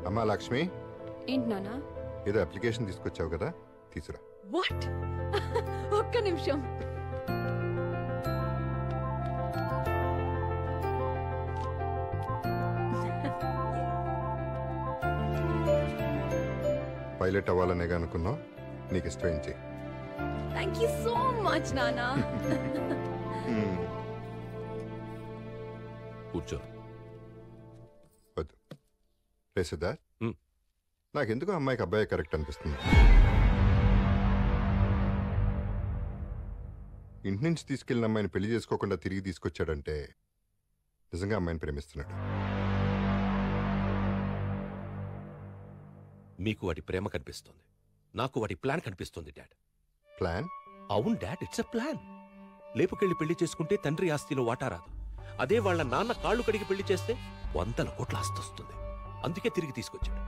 అమ్మా లక్ష్మి, ఏంటి నానా? ఏదో అప్లికేషన్ తీసుకొచ్చావు కదా, తీసురా. వాట్? ఒక్క నిమిషం. పైలట్ అవ్వాలనే అనుకున్నావు, నీకు ఇష్టం చేయి. థ్యాంక్ యూ సో మచ్ నానా. కూర్చో. వద్దు లేసుదా, నాకెందుకు అమ్మాయికి అబ్బాయి కరెక్ట్ అనిపిస్తుంది. ఇంటి నుంచి తీసుకెళ్ళిన అమ్మాయిని పెళ్లి చేసుకోకుండా తిరిగి తీసుకొచ్చాడంటే నిజంగా అమ్మాయిని ప్రేమిస్తున్నాడు. మీకు వాటి ప్రేమ కనిపిస్తుంది, నాకు వాటి ప్లాన్ కనిపిస్తుంది డాడ్. ప్లాన్? అవును డాడ్, ఇట్స్ ఎ ప్లాన్. లేపుకెళ్ళి పెళ్లి చేసుకుంటే తండ్రి ఆస్తిలో వాటా రాదు. అదే వాళ్ళ నాన్న కాళ్ళు కడిగి పెళ్లి చేస్తే 100 కోట్ల ఆస్తి వస్తుంది. అందుకే తిరిగి తీసుకొచ్చాడు.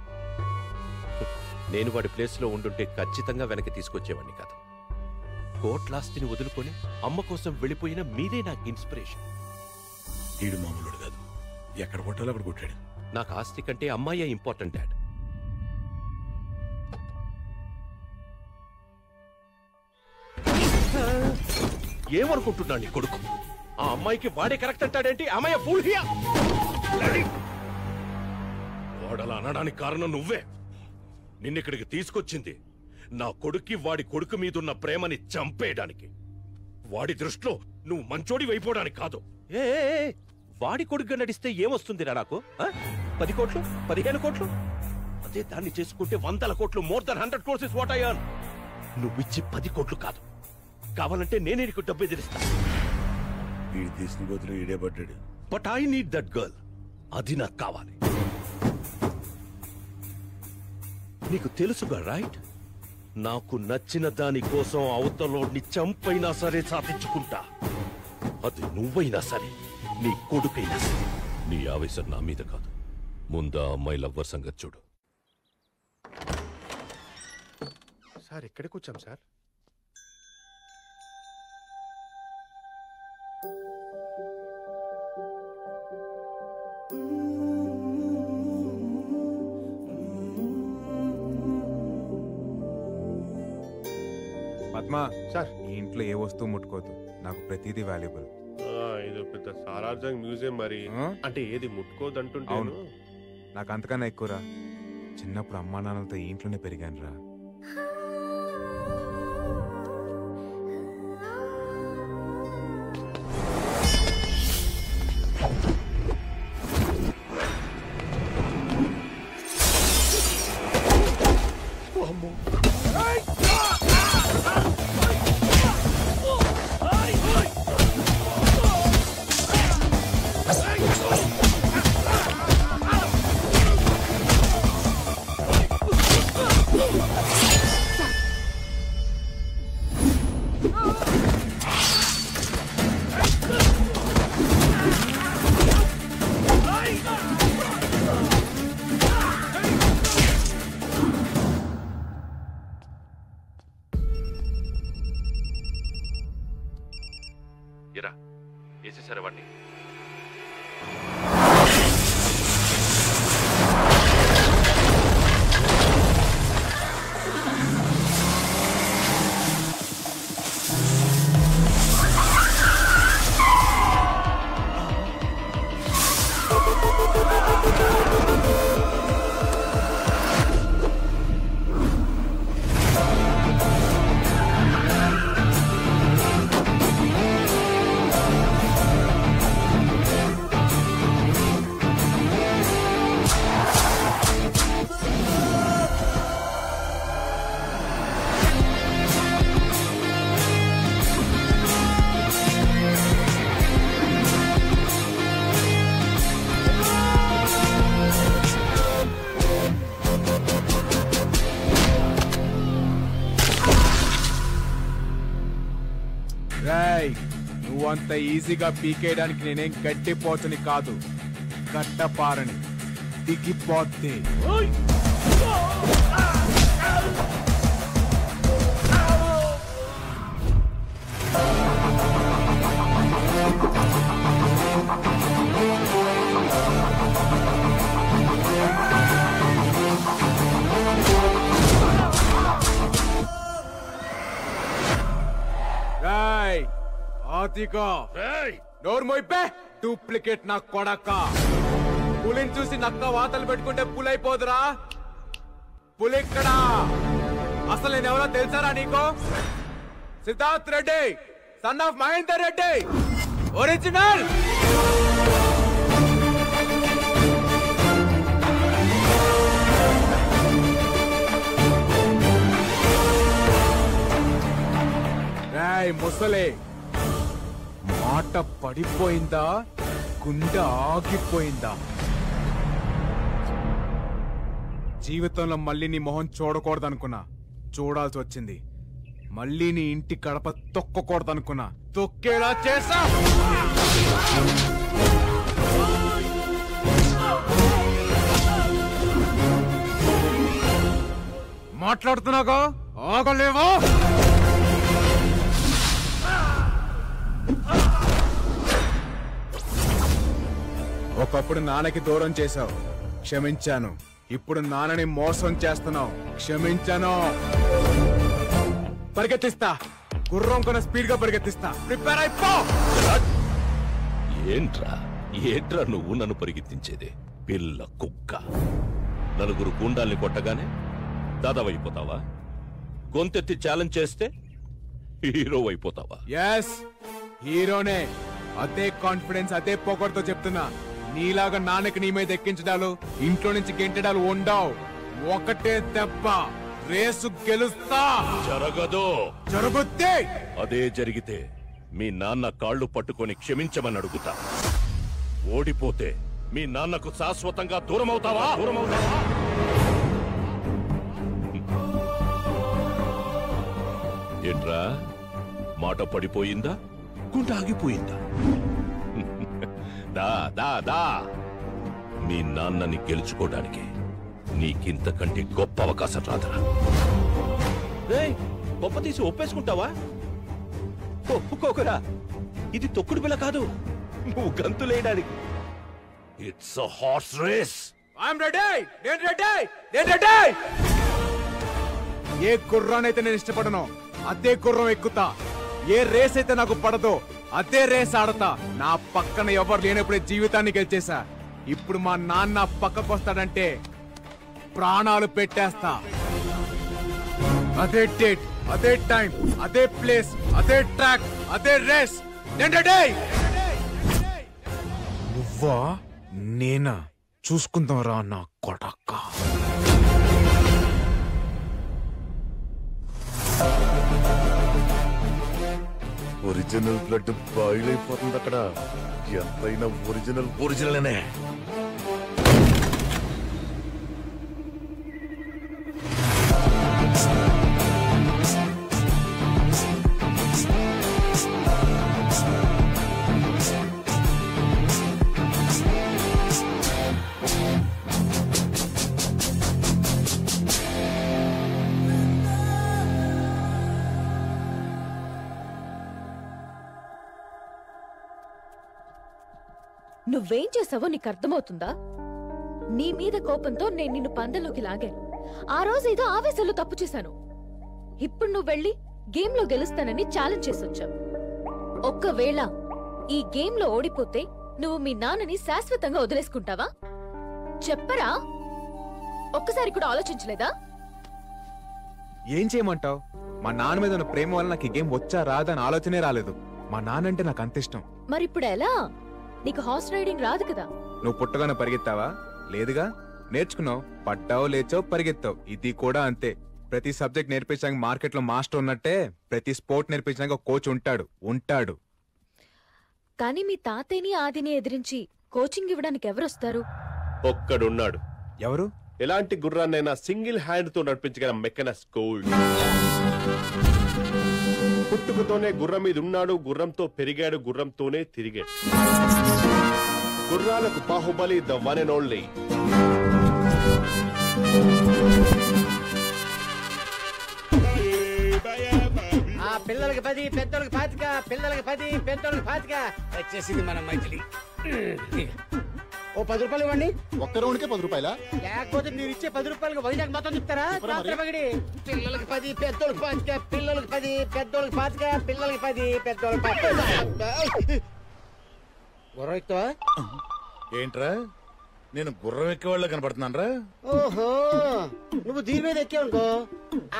నేను వాడి ప్లేస్లో ఉండుంటే ఖచ్చితంగా వెనక్కి తీసుకొచ్చేవాడిని కాదు. కోట్లాస్తిని వదులుకొని అమ్మ కోసం వెళ్ళిపోయిన మీరే నాకు ఇన్స్పిరేషన్. వీడు మామూలుడు కాదు, ఎక్కడ కొట్టాలో అక్కడ కొట్టాడు. నాకు ఆస్తి కంటే అమ్మాయే ఇంపార్టెంట్ డాడ్. ఏమనుకుంటున్నాడు నీ కొడుకు? ఆ అమ్మాయికి వాడే కరెక్ట్ అంటాడేంటి? అమ్మాయి ఫూల్ హియా. వాడలా అనడానికి కారణం నువ్వే. నిన్నిక్కడికి తీసుకొచ్చింది నా కొడుక్కి వాడి కొడుకు మీదున్న ప్రేమని చంపేయడానికి. వాడి దృష్టిలో నువ్వు మంచోడి వైపోవడానికి కాదు. ఏ వాడి కొడుకుగా నడిస్తే ఏమొస్తుందిరా నాకు? 10 కోట్లు, 15 కోట్లు? అదే దాన్ని చేసుకుంటే 100 కోట్లు, more than 100 crores is what I earn. నువ్విచ్చి 10 కోట్లు కాదు, కావాలంటే నేనే నీకు డబ్బు ఎదిరిస్తా. వీడి తీసిన గోతులు ఈడే పడ్డాడు. But I need that girl. అది నాకు కావాలి. నీకు తెలుసుగా రైట్? నాకు నచ్చిన దాని కోసం అవతలోడిని చంపైనా సరే సాధించుకుంటా. అది నువ్వైనా సరే, నీ కొడుకైనా సరే. నీ ఆవేశం నా మీద కాదు, ముందా అమ్మాయి లవ్వర్ సంగతి చూడు. సార్ ఎక్కడికి వచ్చాం సార్? పద్మా సార్, ఈ ఇంట్లో ఏ వస్తువు ముట్టుకోవద్దు, నాకు ప్రతిదీ వాల్యుబుల్. ఇది పెద్ద సాలార్జంగ్ మ్యూజియం మరి. అంటే ఏది ముట్టుకోదంటుంటాను. నాకు అంతకన్నా ఎక్కువరా. చిన్నప్పుడు అమ్మా నాన్నలతో ఈ ఇంట్లోనే పెరిగాను రా. ఎరా వేసేసారా వాడిని? నువ్వంత ఈజీగా పీకేయడానికి నేనేం గట్టిపోతని కాదు, గట్టపారని. దిగిపోతే కార్తీక ఏయ్! నోరు మోయిపే డూప్లికేట్ నా కొడక పులిని చూసి నక్క వాతలు పెట్టుకుంటే పులైపోదురా పులిక్కడా అసలు నేనెవరో తెలుసారా నీకు Siddharth Reddy son of Mahender Reddy original రాయ్ ముసలే మాట పడిపోయిందా గుండె ఆగిపోయిందా జీవితంలో మళ్ళీ నీ మొహం చూడకూడదనుకున్నా చూడాల్సి వచ్చింది మళ్ళీ నీ ఇంటి గడప తొక్కకూడదనుకున్నా తొక్కేలా చేసా మాట్లాడుతున్నాగా ఆగలేవా ఒకప్పుడు నాన్నకి దూరం చేశావు క్షమించాను ఇప్పుడు నాన్నని మోసం చేస్తున్నావు క్షమించాను పరిగెత్తిస్తా గుర్రం కొన స్పీడ్ గా పరిగెత్తిస్తా ప్రిపేర్ అయిపో ఏంట్రా నువ్వు నన్ను పరిగెత్తించేది పిల్ల కుక్క నలుగురు గుండాల్ని కొట్టగానే దాదావైపోతావా గొంతెత్తి ఛాలెంజ్ చేస్తే హీరో అయిపోతావా ఎస్ హీరోనే అదే కాన్ఫిడెన్స్ అదే పొగర్తో చెప్తున్నా నీలాగా నాన్నకి నీ మీద ఎక్కించడాలు ఇంట్లో నుంచి గెంటడాలు ఉండవు ఒకటే దెబ్బ రేసు గెలుస్తా జరగదు జరుగుద్ది అదే జరిగితే మీ నాన్న కాళ్ళు పట్టుకొని క్షమించమని అడుగుతా ఓడిపోతే మీ నాన్నకు శాశ్వతంగా దూరమవుతావా ఏంట్రా మాట పడిపోయిందా గుండె ఆగిపోయిందా దా దా దా మీ నాన్నని గెలుచుకోవడానికి నీకింతకంటే గొప్ప అవకాశం రాదరా గొప్ప తీసి ఒప్పేసుకుంటావా ఒప్పుకోకరా ఇది తొక్కుడు బిల్ల కాదు నువ్వు గంతులేయడానికి it's a horse race I'm ready నేను రెడీ ఏ గుర్రానైతే నేను ఇష్టపడను అదే గుర్రం ఎక్కుతా ఏ రేస్ అయితే నాకు పడదో అదే రేస్ ఆడతా నా పక్కన ఎవరు లేనప్పుడే జీవితాన్ని గెలిచేశా ఇప్పుడు మా నాన్న పక్కకు వస్తాడంటే ప్రాణాలు పెట్టేస్తా అదే డేట్ అదే టైం అదే ప్లేస్ అదే ట్రాక్ అదే రేస్ నువ్వా నేనా చూసుకుందాం రా నా కొడక్క ఒరిజినల్ బ్లడ్ బాయిల్ అయిపోతుంది అక్కడ ఎంతైనా ఒరిజినల్ అనే నువ్వేం చేసావో నీకు అర్థమవుతుందా? నీ మీద కోపంతో నేను నిన్ను పందెంలోకి లాగాను. ఆ రోజు ఏదో ఆవేశంలో తప్పు చేశాను. ఇప్పుడు నువ్వు వెళ్ళి గేమ్ లో గెలుస్తానని ఛాలెంజ్ చేసొచ్చావు. ఒక్కవేళ ఈ గేమ్ లో ఓడిపోతే నువ్వు మీ నాన్నని శాశ్వతంగా వదిలేసుకుంటావా? చెప్పరా? ఒక్కసారి కూడా ఆలోచించలేదా? ఏం చేయమంటావు? మా నాన్న మీద ఉన్న ప్రేమ వల్ల నాకు ఈ గేమ్ వచ్చా రాదా అని ఆలోచనే రాలేదు. మా నాన్న అంటే నాకు అంత ఇష్టం. మరిప్పుడు ఎలా? నీకు హార్స్ రైడింగ్ రాదు కదా? నువ్వు పుట్టగానే పరిగెత్తావా? లేదుగా. నేర్చుకున్నావు, పడ్డావు, లేచావు, పరిగెత్తావు. ఇది కూడా అంతే. ప్రతి సబ్జెక్ట్ నేర్పించడానికి మార్కెట్ లో మాస్టర్ ఉన్నట్టే ప్రతి స్పోర్ట్ నేర్పించడానికి కోచ్ ఉంటాడు. కానీ మీ తాతయ్యని ఆదిని ఎదిరించి కోచింగ్ ఇవ్వడానికి ఎవరొస్తారు? ఒక్కడున్నాడు. ఎవరు? ఎలాంటి గుర్రాన్నైనా సింగిల్ హ్యాండ్ తో నడిపించగల మెకనస్ గోల్డ్. పుట్టుకతోనే గుర్రం మీద ఉన్నాడు, గుర్రంతో పెరిగాడు, గుర్రంతోనే తిరిగాడు. గుర్రాలకు Baahubali, the one and only. పిల్లలకి 10, పెద్దోళ్ళకి 25, పిల్లలకి 10, పెద్దోళ్ళకి 25 వచ్చేసింది మన మైథిలి. ఓ 10 రూపాయలు ఇవ్వండి. ఒక్క రౌండ్కే 10 రూపాయలా? లేకపోతే మీరు ఇచ్చే 10 రూపాయలకి వైజాగ్ మొత్తం చెప్తారా? పగిడి పిల్లలకి 10, పెద్దోళ్ళకి 5, పిల్లలకి 10, పెద్దోళ్ళకి 5, పిల్లలకి 10, పెద్దోళ్ళకి 5. గుర్రం ఎక్కువ ఏంట్రా నేను గుర్రం ఎక్కేవాళ్ళ కనపడుతున్నాను రా? ఓహో నువ్వు దీని మీద ఎక్కావనుకో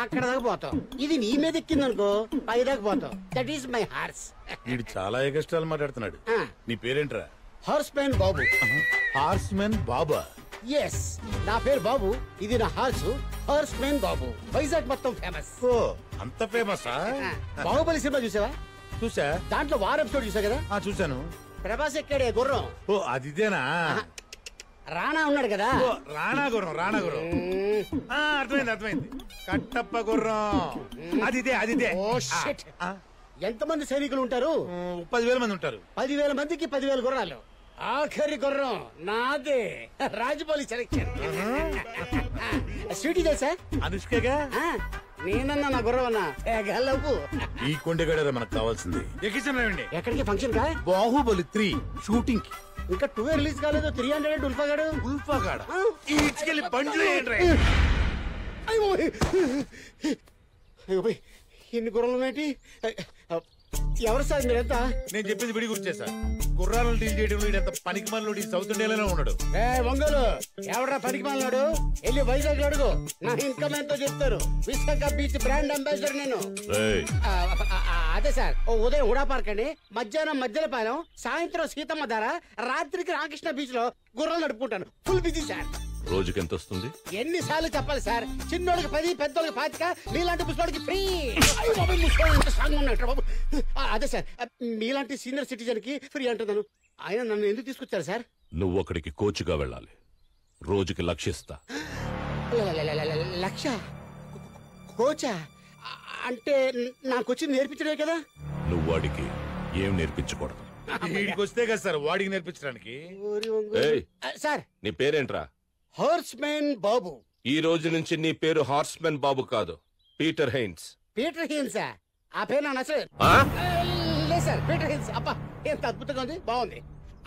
అక్కడ దాకా పోతావు. ఇది నీ మీద ఎక్కిందనుకో పై దాకా పోతావు. That is my horse. వీడు చాలా ఎగస్ట్రాలు మాట్లాడుతున్నాడు. నీ పేరేంట్రా? హార్స్ మ్యాన్ బాబు. హార్స్ మెన్ బాబా? ఎస్ నా పేరు బాబు. ఇది నా హార్స్ మ్యాన్ బాబు. వైజాగ్ మొత్తం ఫేమస్. ఓ అంత ఫేమసా? బాహుబలి సినిమా చూసావా? చూసా. దాంట్లో వార్ ఎపిసోడ్ చూసా కదా? చూసాను. ప్రభాస్ ఎక్కాడే గుర్రం. ఓ అదిదేనా? రాణా ఉన్నాడు కదా? ఓ రాణా గుర్రం. అర్థమైంది. కట్టప్ప గుర్రం. అదిదే. Oh shit. ఎంతమంది సైనికులు ఉంటారు? 10,000 మంది ఉంటారు. 10,000 మందికి 10,000 గుర్రాలు. ఆఖరి గుర్రం నాదే. రాజమౌళి సెలెక్షన్. స్వీటీ తెలుసా? అనుష్కగా? నేనన్నా నా గుర్రం అన్నా గెలవు. ఈ కొండగడ మనకు కావాల్సింది. ఎక్కించండి. ఎక్కడికి ఫంక్షన్ కా? బాహుబలి 3 షూటింగ్ కి. ఇంకా 2 రిలీజ్ కాలేదు. 300 ఉల్ఫాగాడు. ఉల్ఫాగాడ ఈడ్చుకెళ్ళి బండ్లు ఏంట్రా? అయ్యో ఇన్ని గుర్రాలు ఏంటి? ఎవరు సార్ మీరంతా? నేను చెప్పింది విడి గుర్తు చేశా. గుర్రాలను డీల్ చేయడంలో ఎంత పనికి మనలో సౌత్ ఇండియాలోనే ఉన్నాడు. ఒంగోలు ఎవడరా పనికి మాలినాడు? వెళ్ళి వైజాగ్ అడుగు. నా ఇన్కమ్ ఎంతో చెప్తారు. విశాఖ బీచ్ బ్రాండ్ అంబాసిడర్ నేను. అదే సార్ ఉదయం హుడా పార్క్ అండి, మధ్యాహ్నం మధ్యలపాలెం, సాయంత్రం సీతమ్మ ధార, రాత్రికి రామకృష్ణ బీచ్ లో గుర్రాలు నడుపుకుంటాను. Full busy sir. రోజుకి ఎంత వస్తుంది? ఎన్నిసార్లు చెప్పాలి సార్? చిన్నోడికి 10, పెద్దోళ్ళకి 25, మీలాంటి ముసలోడికి ఫ్రీ. ముసలోడు స్ట్రాంగ్ ఉన్నట్టు బాబు. అదే సార్ మీలాంటి సీనియర్ సిటిజన్ కి ఫ్రీ అంటున్నాను. ఆయన నన్ను ఎందుకు తీసుకొచ్చారు సార్? నువ్వు అక్కడికి కోచ్గా వెళ్ళాలి. రోజుకి లక్షిస్తా. లక్ష? కోచా? అంటే నాకు వచ్చి నేర్పించడే కదా? నువ్వు వాడికి ఏం నేర్పించకూడదు. వీడికి వస్తే కదా సార్ వాడికి నేర్పించడానికి. సార్ నీ పేరేంట్రా? హార్స్ మ్యాన్ బాబు. ఈ రోజు నుంచి నీ పేరు హార్స్మెన్ బాబు కాదు, పీటర్ హెయిన్స్. పీటర్ హెయిన్సా? ఆ పేరు నా నచ్చలేదు. లేదు సార్ పీటర్ హెయిన్స్. అబ్బా ఎంత అద్భుతంగా ఉంది, బాగుంది.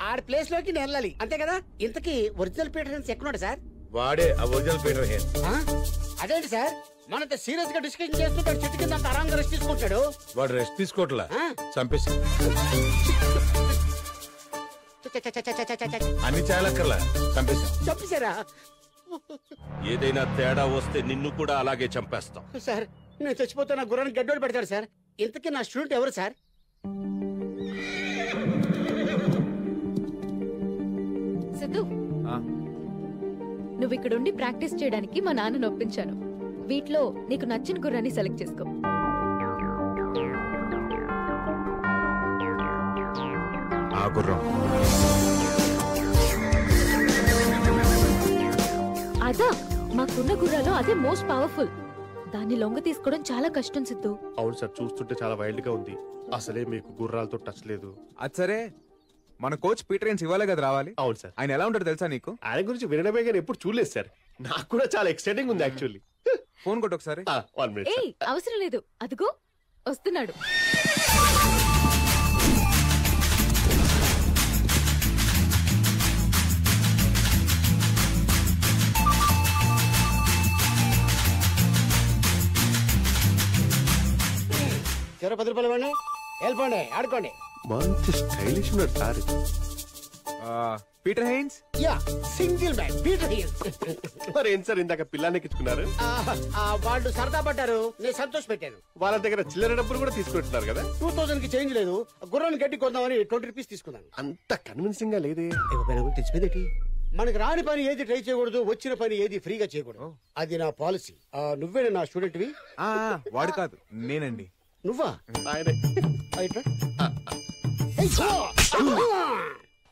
ఆడ ప్లేస్ లోకి నేను వెళ్ళాలి అంతే కదా? ఇంతకీ ఒరిజినల్ పీటర్ హెయిన్స్ ఎక్కడున్నాడు సార్? వాడే ఒరిజినల్ పీటర్ హెయిన్స్. అదేంటి సార్ మనంత సీరియస్ గా డిస్కషన్ చేస్తుంటాడు, చెట్టు కింద అంత ఆరాంగా రెస్ట్ తీసుకుంటాడు. వాడు రెస్ట్ తీసుకోవట్లా, చంపేసి అన్ని చాలక్కర్లా చంపేశారా? ఏదైనా తేడా వస్తే నిన్ను కూడా అలాగే చంపేస్తాం. సార్ నేను చచ్చిపోతే నా గుర్రాన్ని గడ్డోడు పెడతాడు సార్. ఇంతకీ నా స్టూడెంట్ ఎవరు సార్? సిద్ధు, నువ్వు ఇక్కడుండి ప్రాక్టీస్ చేయడానికి మా నాన్న ఒప్పించాను. వీటిలో నీకు నచ్చిన గుర్రాన్ని సెలెక్ట్ చేసుకో. ఆ గుర్రం. అదా మాకున్న గుర్రాలో అదే మోస్ట్ పవర్ఫుల్. దాన్ని లొంగ తీసుకోవడం చాలా కష్టం సిద్ధు. అవును సార్, చూస్తుంటే చాలా వైల్డ్ గా ఉంది. అసలే మీకు గుర్రాలతో టచ్ లేదు. అది సరే, మన కోచ్ పీటర్ హెయిన్స్ ఇవ్వాలే కదా రావాలి. అవును సార్. ఆయన ఎలా ఉంటాడు తెలుసా నీకు? ఆయన గురించి వినడమే కానీ ఎప్పుడు చూడలేదు సార్. నాకు కూడా చాలా ఎక్సైటింగ్ ఉంది యాక్చువల్లీ. ఫోన్ కొట్టు ఒకసారి. 1 minute. ఏయ్ అవసరం లేదు, అదిగో వస్తున్నాడు. చెరో 10 రూపాయలు ఇవ్వండి, వెళ్ళిపోండి ఆడుకోండి. మంచి స్టైలిష్ ఉన్నారు sir. Peter Haynes. Yeah single man Peter Haynes. మరి ఏం సార్ ఇందాక పిల్లాన్ని ఎక్కించుకున్నారు? వాళ్ళు సరదా పడ్డారు, నేను సంతోష పెట్టాను. వాళ్ళ దగ్గర చిల్లర డబ్బులు కూడా తీసుకుంటున్నారు కదా? 2000 కి చేంజ్ లేదు, గుర్రాన్ని గడ్డి కొందామని 20 రూపీస్ తీసుకున్నాను. అంత కన్విన్సింగ్ గా లేదే. తెచ్చిపోయింది. మనకి రాని పని ఏది ట్రై చేయకూడదు, వచ్చిన పని ఏది ఫ్రీగా చేయకూడదు. అది నా పాలసీ. నువ్వే నా స్టూడెంట్ వి? వాడు కాదు, నేనండి. నువ్వా? ఆయనే.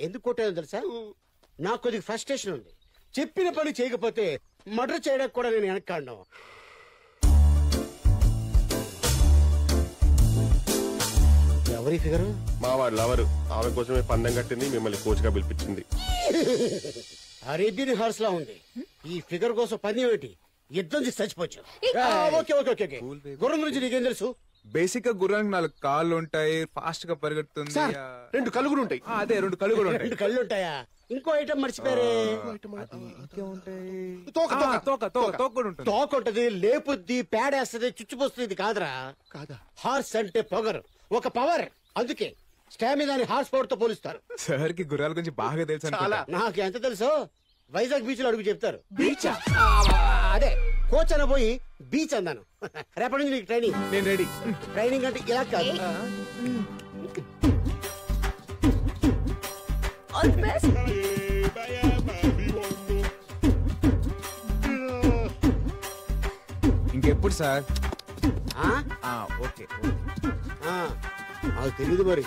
ఎందుకు కొట్టాను తెలుసా? నాకు కొద్దిగా ఫ్రస్ట్రేషన్ ఉంది. చెప్పిన పని చేయకపోతే మర్డర్ చేయడానికి కూడా నేను వెనక్కాడను. ఎవరి ఫిగరు? మా వాళ్ళు ఎవరు? ఆమె కోసమే పందెం కట్టింది, మిమ్మల్ని కోచ్ గా పిలిపించింది. అరేబియన్ హార్స్ లా ఉంది. ఈ ఫిగర్ కోసం పని ఏమిటి? యుద్ధం చేసి చచ్చిపోవచ్చు. Okay okay okay. గుర్రం గురించి నీకేం తెలుసు? బేసిక్ గా గుర్రానికి 4 కాళ్ళు ఉంటాయి, ఫాస్ట్ గా పరిగెడుతుంది. 2 కళ్ళు కూడా ఉంటాయి. అదే 2 కళ్ళు కూడా ఉంటాయి. 2 కళ్ళు ఉంటాయా? ఇంకో ఐటమ్ మర్చిపోయారే. తోక ఉంటది, లేపుద్ది, పేడేస్తది, చుచ్చిపోస్తుంది. కాదురా, హార్స్ అంటే పొగరు, ఒక పవర్. అందుకే స్టామినాని హార్స్ పవర్ తో పోలుస్తారు. సార్ కి గుర్రాల గురించి బాగా తెలుసు. నాకు ఎంత తెలుసో వైజాగ్ బీచ్ లో అడుగు చెప్తారు. బీచ్ అదే కోచ్ అన పోయి బీచ్ అన్నాను. రేపటి నుంచి నీకు ట్రైనింగ్. నేను రెడీ. ట్రైనింగ్ అంటే ఇలా కాదు. ఇంకెప్పుడు సార్? ఆ? ఓకే. నాకు తెలియదు మరి.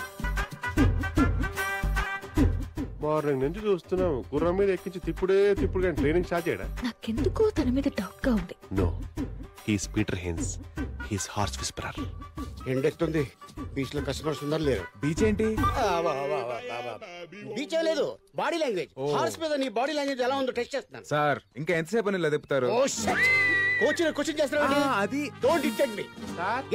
మార్నింగ్ నుంచి చూస్తున్నాం, గుర్రం మీద ఎక్కించి తిప్పుడే తిప్పుడు కానీ ట్రైనింగ్ స్టార్ట్ చేయడా? నాకెందుకో తన మీద డౌట్ గా ఉంది. No, he's Peter Hens, he's horse whisperer. ఎండెక్తుంది. బీచ్ లో కస్టమర్స్ ఉన్నారు లేరు. బీచ్ ఏంటి? బీచ్ లేదు, బాడీ లాంగ్వేజ్. హార్స్ మీద నీ బాడీ లాంగ్వేజ్ ఎలా ఉందో టెస్ట్ చేస్తున్నాను. సార్ ఇంకా ఎంతసేపు అని ఇలా చెప్తారు? కోచ్ క్వశ్చన్ చేస్తున్నావు. అది don't detect me.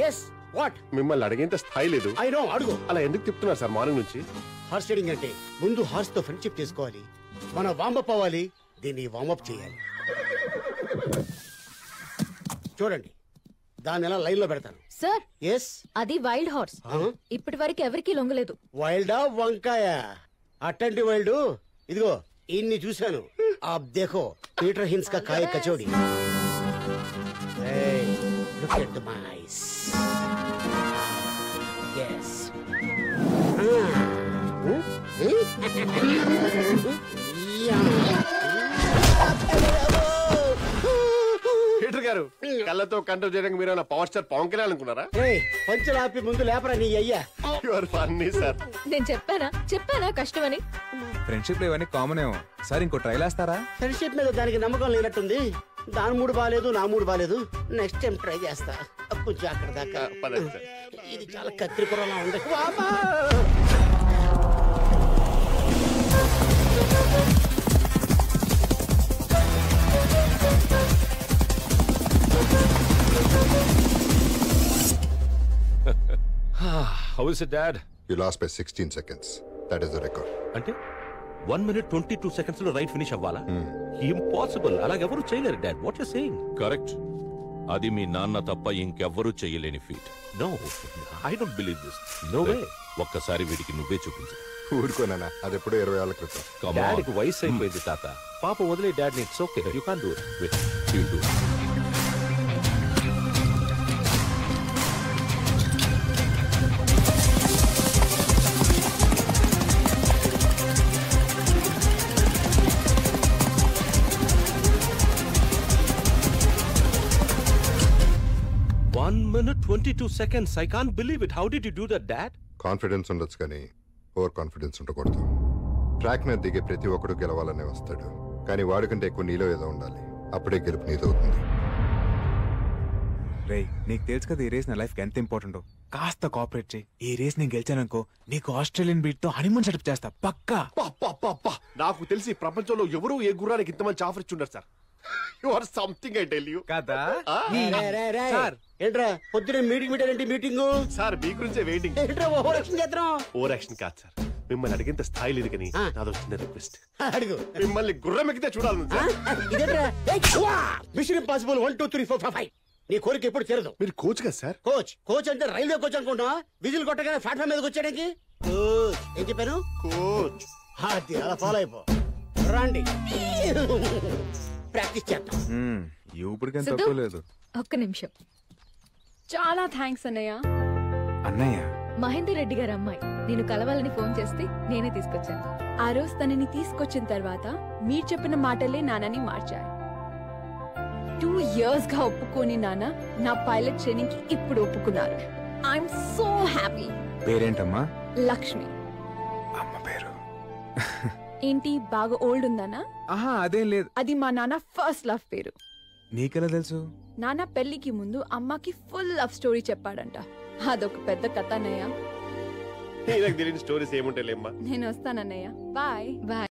yes what? మిమ్మల్ని అడిగేంత స్థాయి లేదు. I know, అడుగు. అలా ఎందుకు తిప్పుతున్నారు సార్ మార్నింగ్ నుంచి? హార్స్ రైడింగ్ అంటే ముందు హార్స్ తో ఫ్రెండ్షిప్ చేసుకోవాలి, మనం వార్మప్ అవ్వాలి, దీన్ని వార్మప్ చేయాలి. చూడండి, దాన్ని ఎలా లైన్ లో పెడతాను. సార్, ఎస్, అది వైల్డ్ హార్స్. ఇప్పటి వరకు ఎవరికీ లొంగలేదు. వైల్డా వంకాయ? అట్టంటి వైల్డ్ ఇదిగో ఇన్ని చూశాను. ఆప్ దేఖో, పీటర్ హిన్స్ కా కాయ kachori. Hey, look at the mice. Yes. Peter గారు, కళ్ళతో కంట్రోల్ చేయడానికి మీరు పవర్ స్టార్ పవన్ కళ్యాణ్ అనుకున్నారా? పంచులు ఆపి ముందు లేపరా నీ అయ్యా. You are funny sir. నేను చెప్పానా కష్టమని. ఫ్రెండ్షిప్ లో ఇవన్నీ కామన్ ఏమో. సార్ ఇంకో ట్రైల్ వేస్తారా? ఫ్రెండ్షిప్ మీద దానికి నమ్మకం లేనట్టుంది. దాని మూడు బాగాలేదు, నా మూడు బాగాలేదు. నెక్స్ట్ టైం ట్రై చేస్తా. కొంచెం అక్కడ దాకా పదండి సార్. ఇది చాలా కత్తిరిపురంలా ఉంది. How is it, Dad? You lost by 16 seconds. That is the record. అంటే 1 minute 22 seconds లో రైట్ ఫినిష్ అవ్వాలా? ఇంపాసిబుల్. అలాగెవరూ చేయలేరు dad. What you saying? Correct. అది మీ నాన్న తప్ప ఇంకెవ్వరూ చేయలేని feat. No, I don't believe this. No way. ఒక్కసారి వీడికి నువ్వే చూపించు. ఊరుకోనా, అది ఎప్పుడో 20 ఏళ్ల క్రితం. డాడీకి వయసు అయిపోయింది తాత. పాప వదిలే dad. It's okay, you can't do it. Wait, you do. minute 22 seconds. I can't believe it. How did you do that, Dad? Confidence ఉండొచ్చు కానీ ఓవర్ కాన్ఫిడెన్స్ ఉండకూడదు. ట్రాక్ మీద దిగే ప్రతి ఒక్కడు గెలవాలనే వస్తాడు, కానీ వాడికంటే ఎక్కువ నీలో ఏదో ఉండాలి. అప్పుడే గెలుపు నీదవుతుంది. రే, నీకు తెలుసు కదా ఈ రేస్ నా లైఫ్ కి ఎంత ఇంపార్టెంట్. కాస్త కోఆపరేట్ చేయి. ఈ రేస్ నేను గెలిచాననుకో, నీకు ఆస్ట్రేలియన్ బీట్ తో హనీమూన్ సెటప్ చేస్తా పక్కా. నాకు తెలిసి ప్రపంచంలో ఎవరు ఏ గుర్రానికి ఇంత మంచి ఆఫర్ ఇచ్చుంటారు sir. You are something, I tell you. కదా ఏంట్రా పొద్దునే మీటింగ్ పెట్టారంటే మీటింగ్ సార్ మీ గురించే వెయిటింగ్. ఏంట్రా ఓవర్ యాక్షన్ చేద్దాం? ఓవర్ యాక్షన్ కాదు సార్, మిమ్మల్ని అడిగేంత స్థాయి లేదు కానీ నాదో చిన్న రిక్వెస్ట్. అడుగు. మిమ్మల్ని గుర్రం ఎక్కితే చూడాలి సార్. ఇదేంట్రా మిషన్ ఇంపాసిబుల్ 1 2 3 4 5 5. నీ కోరిక ఎప్పుడు తీరదు. మీరు కోచ్ కదా సార్? కోచ్ అంటే రైల్వే కోచ్ అనుకుంటా. విజిల్ కొట్టగానే ప్లాట్ఫామ్ మీదకి వచ్చాడానికి ఏం చెప్పాను? కోచ్. అది అలా ఫాలో అయిపో. రండి ప్రాక్టీస్ చేద్దాం. ఇప్పటికేం తక్కువలేదు. ఒక్క నిమిషం. చాలా థ్యాంక్స్ అన్నయ్య. అన్నయ్య మహేందర్ రెడ్డి గారి అమ్మాయి నేను కలవాలని ఫోన్ చేస్తే నేనే తీసుకొచ్చాను. ఆ రోజు తనని తీసుకొచ్చిన తర్వాత మీరు చెప్పిన మాటలే నాన్నని మార్చాయి. 2 years గా ఒప్పుకోని నాన్న నా పైలట్ ట్రైనింగ్ కి ఇప్పుడు ఒప్పుకున్నారు. I'm so happy. పేరేంటమ్మా? లక్ష్మి. అమ్మ పేరు ఏంటి బాగా ఓల్డ్ ఉందనా? ఆహా, అదేం లేదు. అది మా నాన్న ఫస్ట్ లవ్ పేరు. నీకెలా తెలుసు? నాన్న పెళ్లికి ముందు అమ్మకి ఫుల్ లవ్ స్టోరీ చెప్పాడంట. అదొక పెద్ద కథ అన్నయ్య. తెలియని స్టోరీస్ ఏముంటాయి లేమ్మా. నేను వస్తానన్నయ్య. బాయ్. బాయ్.